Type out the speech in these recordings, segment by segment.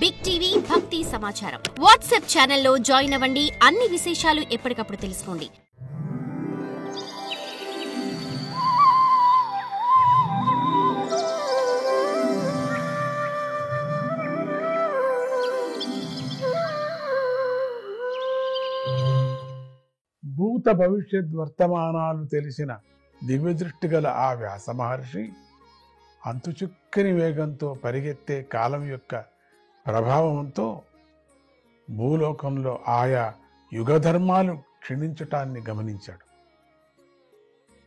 Big TV భక్తి సమాచారం WhatsApp ఛానల్లో జాయిన్ అవ్వండి. అన్ని విశేషాలు ఎప్పటికప్పుడు తెలుసుకోండి. భూత భవిష్యత్ వర్తమానాలు తెలిసిన దివ్యదృష్టి గల ఆ వ్యాస మహర్షి అంతుచుక్కని వేగంతో పరిగెత్తే కాలం యొక్క ప్రభావంతో భూలోకంలో ఆయా యుగధర్మాలు క్షీణించటాన్ని గమనించాడు.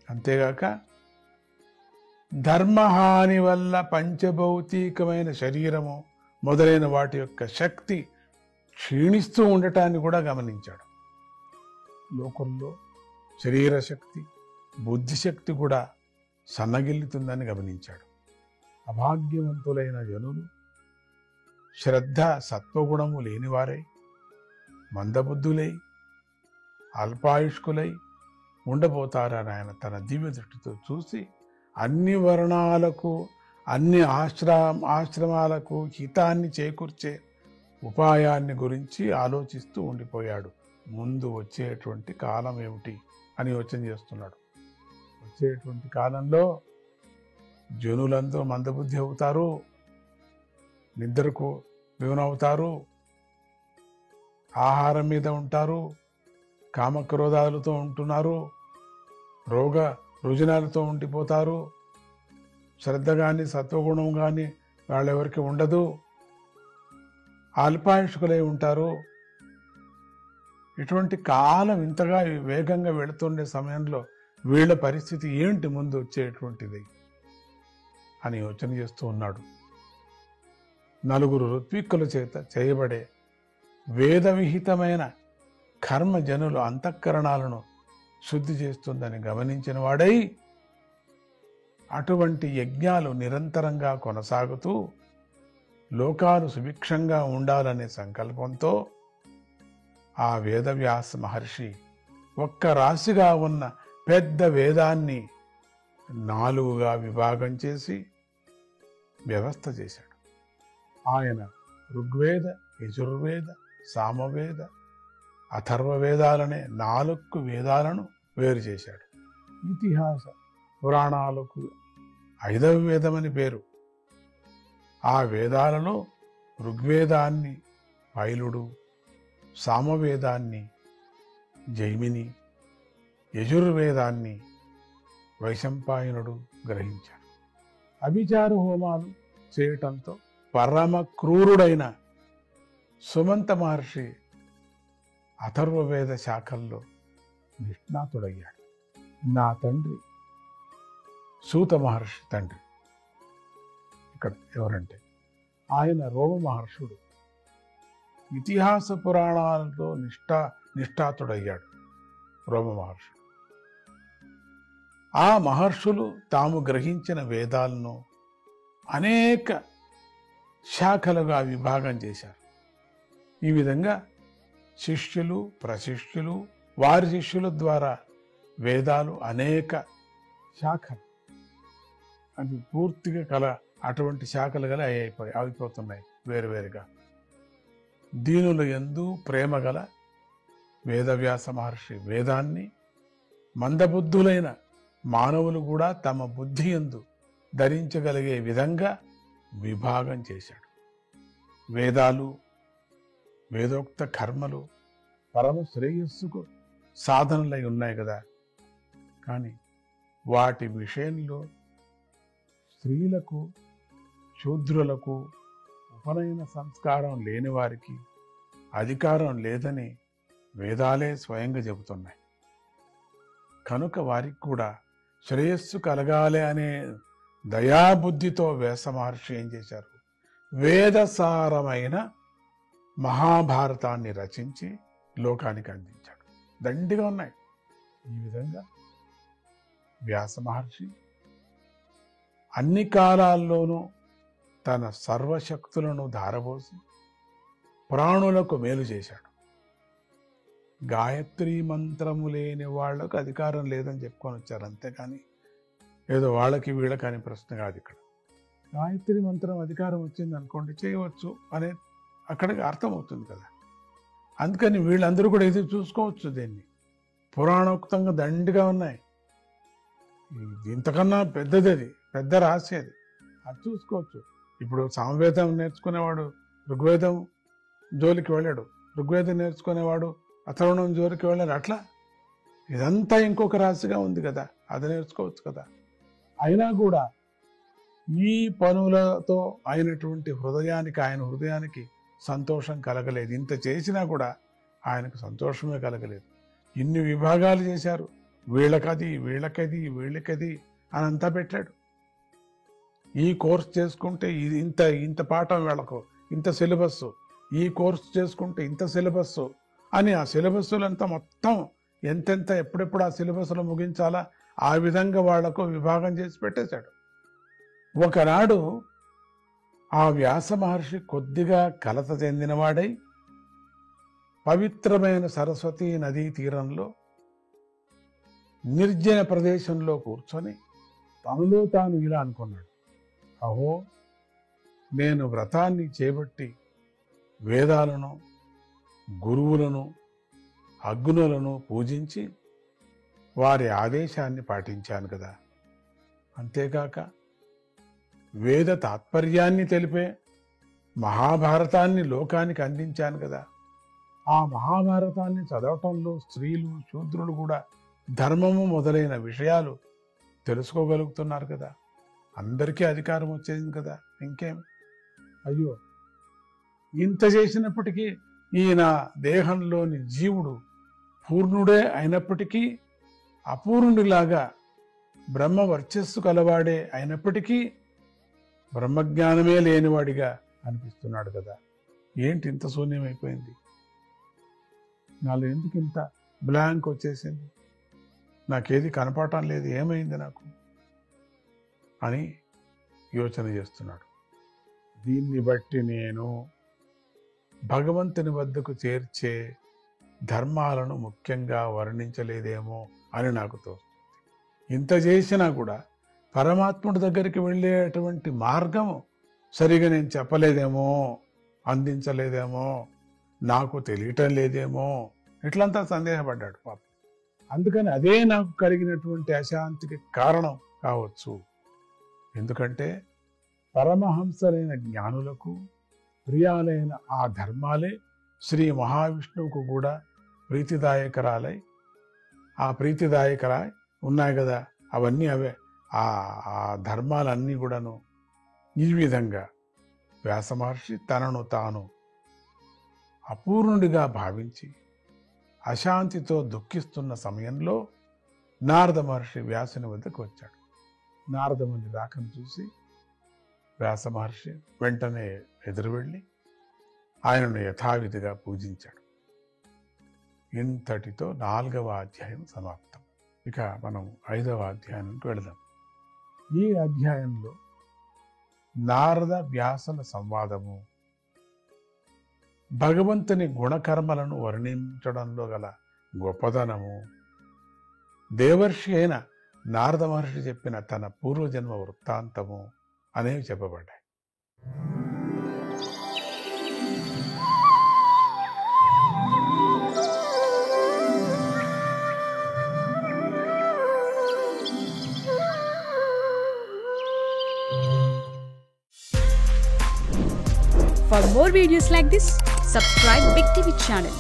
అంతేగాక ధర్మహాని వల్ల పంచభౌతికమైన శరీరము మొదలైన వాటి యొక్క శక్తి క్షీణిస్తూ ఉండటాన్ని కూడా గమనించాడు. లోకంలో శరీర శక్తి బుద్ధిశక్తి కూడా సన్నగిల్లుతుందని గమనించాడు. అభాగ్యవంతులైన జనులు శ్రద్ధ సత్వగుణము లేనివారై మందబుద్ధులై అల్పాయుష్కులై ఉండబోతారని ఆయన తన దివ్య దృష్టితో చూసి అన్ని వర్ణాలకు అన్ని ఆశ్రమాలకు హితాన్ని చేకూర్చే ఉపాయాన్ని గురించి ఆలోచిస్తూ ఉండిపోయాడు. ముందు వచ్చేటువంటి కాలం ఏమిటి అని యోచన చేస్తున్నాడు. వచ్చేటువంటి కాలంలో జనులందరూ మందబుద్ధి అవుతారు, నిద్రకు లోనవుతారు, ఆహారం మీద ఉంటారు, కామక్రోధాలతో ఉంటున్నారు, రోగ రుజునాలతో ఉండిపోతారు, శ్రద్ధ కానీ సత్వగుణం కానీ వాళ్ళెవరికి ఉండదు, అల్పాయుష్కులై ఉంటారు. ఇటువంటి కాలం ఇంతగా వేగంగా వెళుతుండే సమయంలో వీళ్ళ పరిస్థితి ఏంటి ముందు వచ్చేటువంటిది అని యోచన చేస్తూ ఉన్నాడు. నలుగురు ఋత్విక్కుల చేత చేయబడే వేద విహితమైన కర్మ జనుల అంతఃకరణాలను శుద్ధి చేస్తుందని గమనించిన వాడై అటువంటి యజ్ఞాలు నిరంతరంగా కొనసాగుతూ లోకాలు సుభిక్షంగా ఉండాలనే సంకల్పంతో ఆ వేదవ్యాస మహర్షి ఒక్క రాశిగా ఉన్న పెద్ద వేదాన్ని 4గా విభాగం చేసి వ్యవస్థ చేశాడు. ఆయన ఋగ్వేద, యజుర్వేద, సామవేద, అథర్వవేదాలనే 4 వేదాలను వేరు చేశాడు. ఇతిహాస పురాణాలకు 5వ వేదమని పేరు. ఆ వేదాలలో ఋగ్వేదాన్ని పైలుడు, సామవేదాన్ని జైమిని, యజుర్వేదాన్ని వైశంపాయనుడు గ్రహించాడు. అభిచార హోమాలు చేయటంతో పరమ క్రూరుడైన సుమంత మహర్షి అథర్వవేద శాఖల్లో నిష్ణాతుడయ్యాడు. నా తండ్రి సూత మహర్షి తండ్రి ఇక్కడ ఎవరంటే ఆయన రోమ మహర్షుడు. ఇతిహాస పురాణాలతో నిష్ఠాతుడయ్యాడు రోమ మహర్షుడు. ఆ మహర్షులు తాము గ్రహించిన వేదాలను అనేక శాఖలుగా విభాగం చేశారు. ఈ విధంగా శిష్యులు, ప్రశిష్యులు, వారి శిష్యుల ద్వారా వేదాలు అనేక శాఖలు అది పూర్తిగా అటువంటి శాఖలు గల అయిపోతున్నాయి వేరువేరుగా. దీనుల యందు ప్రేమ గల వేదవ్యాస మహర్షి వేదాన్ని మందబుద్ధులైన మానవులు కూడా తమ బుద్ధి యందు ధరించగలిగే విధంగా విభాగం చేశాడు. వేదాలు, వేదోక్త కర్మలు పరమ శ్రేయస్సుకు సాధనలై ఉన్నాయి కదా. కానీ వాటి విషయంలో స్త్రీలకు, శూద్రులకు, ఉపనయన సంస్కారం లేని వారికి అధికారం లేదని వేదాలే స్వయంగా చెబుతున్నాయి. కనుక వారికి కూడా శ్రేయస్సు కలగాలి అనే దయాబుద్ధితో వ్యాస మహర్షి ఏం చేశారు? వేదసారమైన మహాభారతాన్ని రచించి లోకానికి అందించాడు. దండిగా ఉన్నాయి. ఈ విధంగా వ్యాస మహర్షి అన్ని కాలాల్లోనూ తన సర్వశక్తులను ధారపోసి ప్రాణులకు మేలు చేశాడు. గాయత్రీ మంత్రము లేని వాళ్లకు అధికారం లేదని చెప్పుకొని వచ్చారు. అంతేకాని ఏదో వాళ్ళకి వీళ్ళకి అనే ప్రశ్న కాదు ఇక్కడ. గాయత్రి మంత్రం అధికారం వచ్చింది అనుకోండి చేయవచ్చు అనే అక్కడికి అర్థమవుతుంది కదా. అందుకని వీళ్ళందరూ కూడా ఇది చూసుకోవచ్చు. దీన్ని పురాణోక్తంగా దండిగా ఉన్నాయి. ఇంతకన్నా పెద్దది, అది పెద్ద రహస్యం, అది చూసుకోవచ్చు. ఇప్పుడు సామవేదం నేర్చుకునేవాడు ఋగ్వేదం జోలికి వెళ్ళాడు, ఋగ్వేదం నేర్చుకునేవాడు అథర్వణం జోలికి వెళ్ళాడు. అట్లా ఇదంతా ఇంకొక రాశిగా ఉంది కదా, అది నేర్చుకోవచ్చు కదా. అయినా కూడా ఈ పనులతో అయినటువంటి ఆయన హృదయానికి సంతోషం కలగలేదు. ఇంత చేసినా కూడా ఆయనకు సంతోషమే కలగలేదు. ఇన్ని విభాగాలు చేశారు, వీళ్ళకది వీళ్ళకది అని అంతా పెట్టాడు. ఈ కోర్స్ చేసుకుంటే ఇది ఇంత పాఠం, వీళ్ళకు ఇంత సిలబస్, ఈ కోర్స్ చేసుకుంటే ఇంత సిలబస్ అని ఆ సిలబస్సులంతా మొత్తం ఎంతెంత ఎప్పుడెప్పుడు ఆ సిలబస్లో ముగించాలా ఆ విధంగా వాళ్లకు విభాగం చేసి పెట్టేశాడు. ఒకనాడు ఆ వ్యాస మహర్షి కొద్దిగా కలత చెందినవాడై పవిత్రమైన సరస్వతీ నదీ తీరంలో నిర్జన ప్రదేశంలో కూర్చొని తనలో తాను ఇలా అనుకున్నాడు, అహో, నేను వ్రతాన్ని చేపట్టి వేదాలను, గురువులను, అగ్నులను పూజించి వారి ఆదేశాన్ని పాటించాను కదా. అంతేకాక వేద తాత్పర్యాన్ని తెలిపే మహాభారతాన్ని లోకానికి అందించాను కదా. ఆ మహాభారతాన్ని చదవటంలో స్త్రీలు, శూద్రులు కూడా ధర్మము మొదలైన విషయాలు తెలుసుకోగలుగుతున్నారు కదా. అందరికీ అధికారం వచ్చేది కదా. ఇంకేం, అయ్యో, ఇంత చేసినప్పటికీ ఈయన దేహంలోని జీవుడు పూర్ణుడే అయినప్పటికీ అపూర్ణుడిలాగా బ్రహ్మ వర్చస్సు కలవాడే అయినప్పటికీ బ్రహ్మజ్ఞానమే లేనివాడిగా అనిపిస్తున్నాడు కదా. ఏంటి ఇంత శూన్యమైపోయింది, నాలో ఎందుకు ఇంత బ్లాంక్ వచ్చేసింది, నాకేది కనపడటం లేదు, ఏమైంది నాకు అని యోచన చేస్తున్నాడు. దీన్ని బట్టి నేను భగవంతుని వద్దకు చేర్చే ధర్మాలను ముఖ్యంగా వర్ణించలేదేమో అని నాకు తోస్తుంది. ఇంత చేసినా కూడా పరమాత్ముడి దగ్గరికి వెళ్ళేటువంటి మార్గము సరిగా నేను చెప్పలేదేమో, అందించలేదేమో, నాకు తెలియటం లేదేమో, ఇట్లంతా సందేహపడ్డాడు పాపం. అందుకని అదే నాకు కలిగినటువంటి అశాంతికి కారణం కావచ్చు. ఎందుకంటే పరమహంసలైన జ్ఞానులకు ప్రియాలైన ఆ ధర్మాలే శ్రీ మహావిష్ణువుకు కూడా ప్రీతిదాయకరాలై, ఆ ప్రీతిదాయకరాయి ఉన్నాయి కదా, అవన్నీ అవే. ఆ ధర్మాలన్నీ కూడాను ఈ విధంగా వ్యాస మహర్షి తనను తాను అపూర్ణుడిగా భావించి అశాంతితో దుఃఖిస్తున్న సమయంలో నారద మహర్షి వ్యాసుని వద్దకు వచ్చాడు. నారదముని రాకను చూసి వ్యాస మహర్షి వెంటనే ఎదురు వెళ్ళి ఆయనను యథావిధిగా పూజించాడు. ఇంతటితో 4వ అధ్యాయం సమాప్తం. ఇక మనం 5వ అధ్యాయానికి వెళదాం. ఈ అధ్యాయంలో నారద వ్యాసుల సంవాదము భగవంతుని గుణకర్మలను వర్ణించడంలో గల గొప్పదనము, దేవర్షి అయిన నారద మహర్షి చెప్పిన తన పూర్వజన్మ వృత్తాంతము అనేవి చెప్పబడ్డాయి. For more videos like this, subscribe Big TV channel.